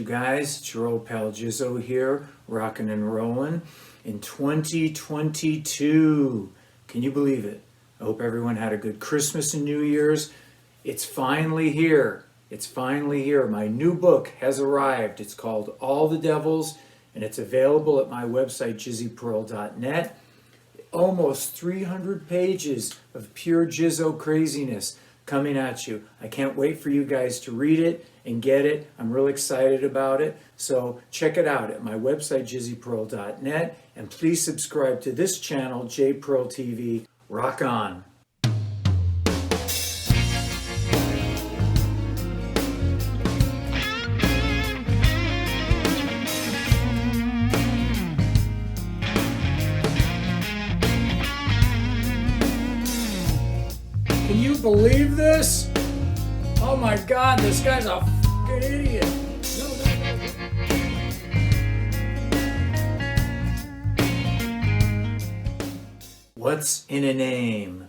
You guys, it's your old pal Jizzo here, rocking and rolling in 2022. Can you believe it? I hope everyone had a good Christmas and New Year's. It's finally here. It's finally here. My new book has arrived. It's called All the Devils, and it's available at my website, jizzypearl.net. Almost 300 pages of pure Jizzo craziness coming at you. I can't wait for you guys to read it and get it. I'm really excited about it. So check it out at my website, jizzypearl.net, and please subscribe to this channel, JPearl TV. Rock on. Can you believe this? Oh my God, this guy's a fucking idiot. What's in a name?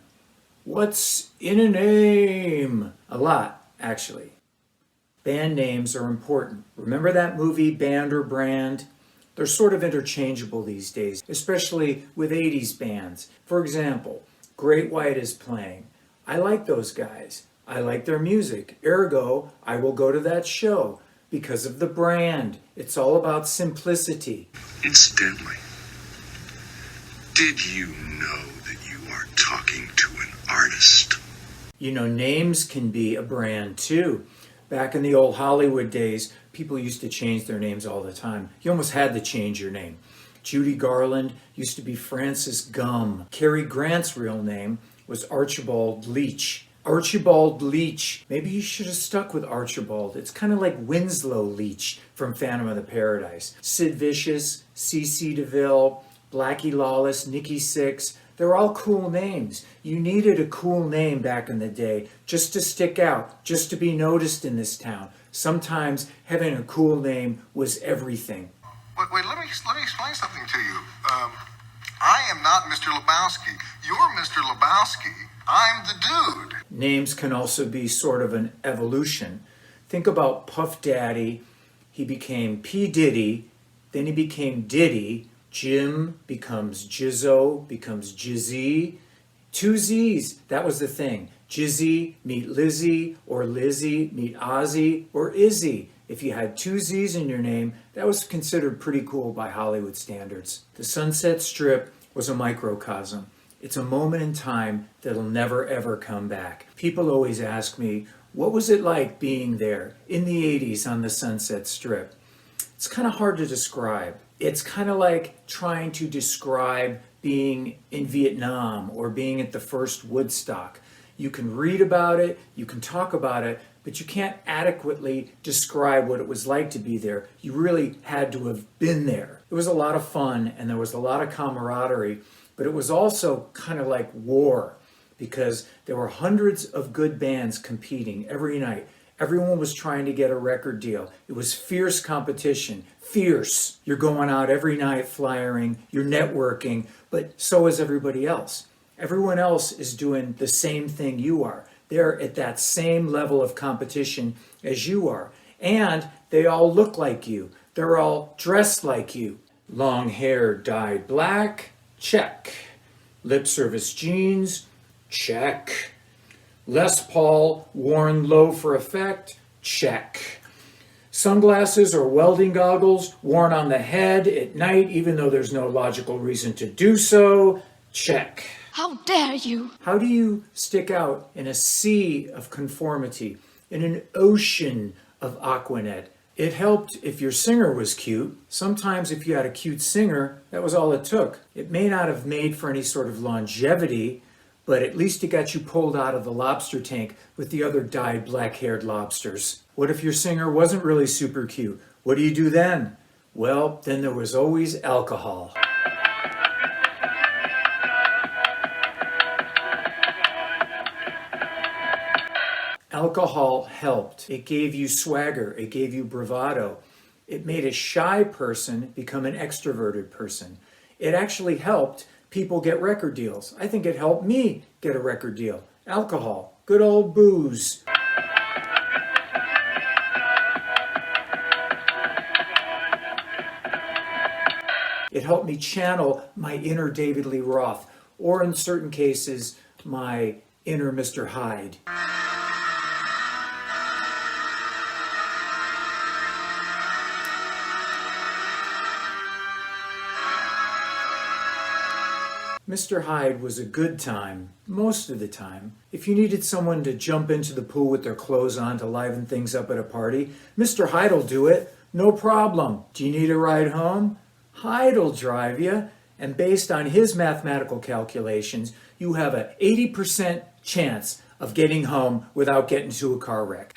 What's in a name? A lot, actually. Band names are important. Remember that movie, Band or Brand? They're sort of interchangeable these days, especially with 80s bands. For example, Great White is playing. I like those guys. I like their music. Ergo, I will go to that show because of the brand. It's all about simplicity. Incidentally, did you know that you are talking to an artist? You know, names can be a brand too. Back in the old Hollywood days, people used to change their names all the time. You almost had to change your name. Judy Garland used to be Frances Gum. Cary Grant's real name was Archibald Leach. Archibald Leach. Maybe you should have stuck with Archibald. It's kind of like Winslow Leach from Phantom of the Paradise. Sid Vicious, C.C. DeVille, Blackie Lawless, Nikki Sixx. They're all cool names. You needed a cool name back in the day just to stick out, just to be noticed in this town. Sometimes having a cool name was everything. Wait, let me explain something to you. I am not Mr. Lebowski. You're Mr. Lebowski. I'm the dude. Names can also be sort of an evolution. Think about Puff Daddy. He became P. Diddy, then he became Diddy. Jim becomes Jizzo, becomes Jizzy. Two Z's, that was the thing. Jizzy, meet Lizzie, or Lizzie, meet Ozzy, or Izzy. If you had two Z's in your name, that was considered pretty cool by Hollywood standards. The Sunset Strip was a microcosm. It's a moment in time that'll never ever come back. People always ask me, what was it like being there in the 80s on the Sunset Strip? It's kind of hard to describe. It's kind of like trying to describe being in Vietnam or being at the first Woodstock. You can read about it, you can talk about it, but you can't adequately describe what it was like to be there. You really had to have been there. It was a lot of fun and there was a lot of camaraderie, but it was also kind of like war because there were hundreds of good bands competing every night. Everyone was trying to get a record deal. It was fierce competition, fierce. You're going out every night flyering, you're networking, but so is everybody else. Everyone else is doing the same thing you are. They're at that same level of competition as you are. And they all look like you. They're all dressed like you. Long hair dyed black, check. Lip service jeans, check. Les Paul worn low for effect, check. Sunglasses or welding goggles worn on the head at night even though there's no logical reason to do so, check. How dare you? How do you stick out in a sea of conformity, in an ocean of Aquanet? It helped if your singer was cute. Sometimes if you had a cute singer, that was all it took. It may not have made for any sort of longevity, but at least it got you pulled out of the lobster tank with the other dyed black-haired lobsters. What if your singer wasn't really super cute? What do you do then? Well, then there was always alcohol. Alcohol helped. It gave you swagger. It gave you bravado. It made a shy person become an extroverted person. It actually helped people get record deals. I think it helped me get a record deal. Alcohol, good old booze. It helped me channel my inner David Lee Roth, or in certain cases, my inner Mr. Hyde. Mr. Hyde was a good time, most of the time. If you needed someone to jump into the pool with their clothes on to liven things up at a party, Mr. Hyde'll do it, no problem. Do you need a ride home? Hyde'll drive you, and based on his mathematical calculations, you have an 80% chance of getting home without getting into a car wreck.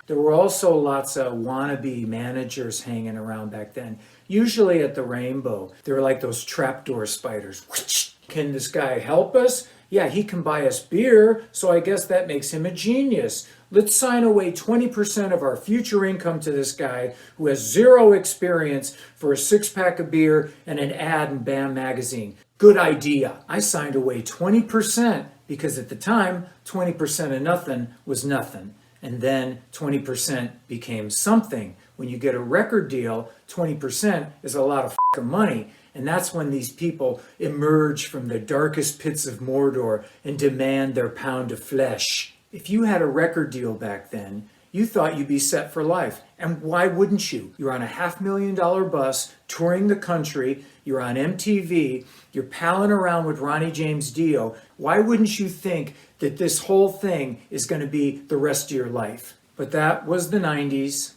There were also lots of wannabe managers hanging around back then, usually at the Rainbow. They were like those trapdoor spiders. Can this guy help us? Yeah, he can buy us beer, so I guess that makes him a genius. Let's sign away 20% of our future income to this guy who has zero experience for a 6-pack of beer and an ad in BAM magazine. Good idea. I signed away 20% because at the time, 20% of nothing was nothing. And then 20% became something. When you get a record deal, 20% is a lot of fucking money. And that's when these people emerge from the darkest pits of Mordor and demand their pound of flesh. If you had a record deal back then, you thought you'd be set for life. And why wouldn't you? You're on a $500,000 bus touring the country. You're on MTV. You're palling around with Ronnie James Dio. Why wouldn't you think that this whole thing is going to be the rest of your life? But that was the 90s.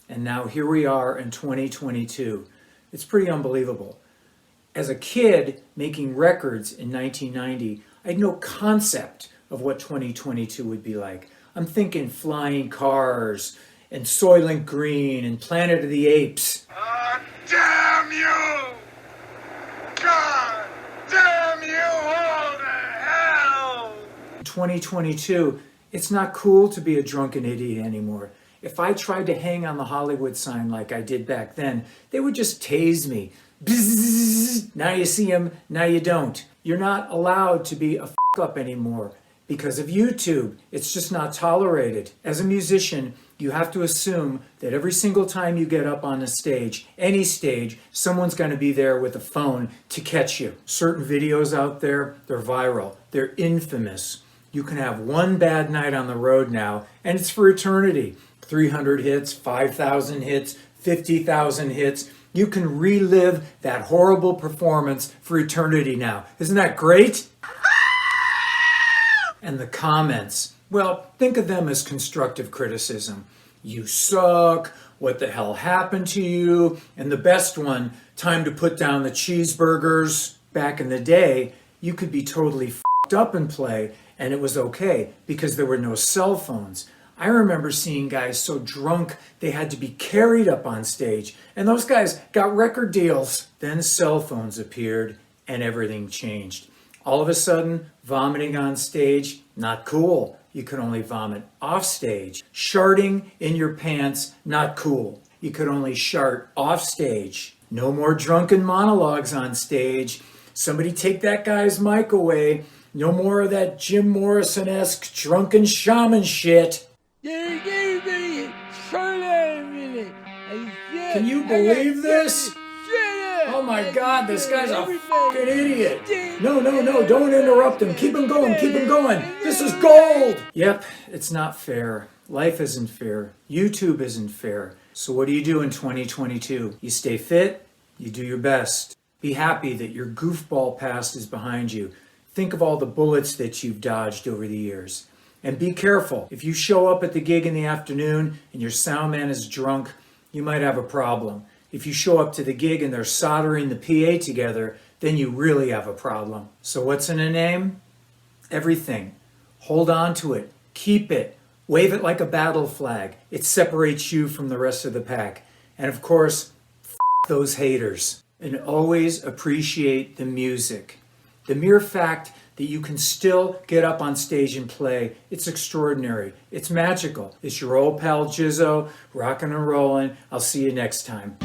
And now here we are in 2022. It's pretty unbelievable. As a kid making records in 1990, I had no concept of what 2022 would be like. I'm thinking flying cars and Soylent Green and Planet of the Apes. Damn you! God damn you all to hell! 2022, it's not cool to be a drunken idiot anymore. If I tried to hang on the Hollywood sign like I did back then, they would just tase me. Bzzz, now you see him, now you don't. You're not allowed to be a f*** up anymore. Because of YouTube, it's just not tolerated. As a musician, you have to assume that every single time you get up on a stage, any stage, someone's going to be there with a phone to catch you. Certain videos out there, they're viral. They're infamous. You can have one bad night on the road now, and it's for eternity. 300 hits, 5,000 hits, 50,000 hits. You can relive that horrible performance for eternity now. Isn't that great? And the comments, well, think of them as constructive criticism. You suck, what the hell happened to you? And the best one, time to put down the cheeseburgers. Back in the day, you could be totally f***ed up and play, and it was okay because there were no cell phones. I remember seeing guys so drunk they had to be carried up on stage, and those guys got record deals. Then cell phones appeared and everything changed. All of a sudden, vomiting on stage, not cool. You could only vomit off stage. Sharting in your pants, not cool. You could only shart off stage. No more drunken monologues on stage. Somebody take that guy's mic away. No more of that Jim Morrison-esque drunken shaman shit. Can you believe this? Oh my God, this guy's a fucking idiot. No, don't interrupt him. Keep him going, keep him going. This is gold. Yep, it's not fair. Life isn't fair. YouTube isn't fair. So what do you do in 2022? You stay fit, you do your best. Be happy that your goofball past is behind you. Think of all the bullets that you've dodged over the years. And be careful. If you show up at the gig in the afternoon and your sound man is drunk, you might have a problem. If you show up to the gig and they're soldering the PA together, then you really have a problem. So what's in a name? Everything. Hold on to it. Keep it. Wave it like a battle flag. It separates you from the rest of the pack. And of course, those haters. And always appreciate the music. The mere fact that you can still get up on stage and play, it's extraordinary. It's magical. It's your old pal Jizzo, rockin' and rollin'. I'll see you next time.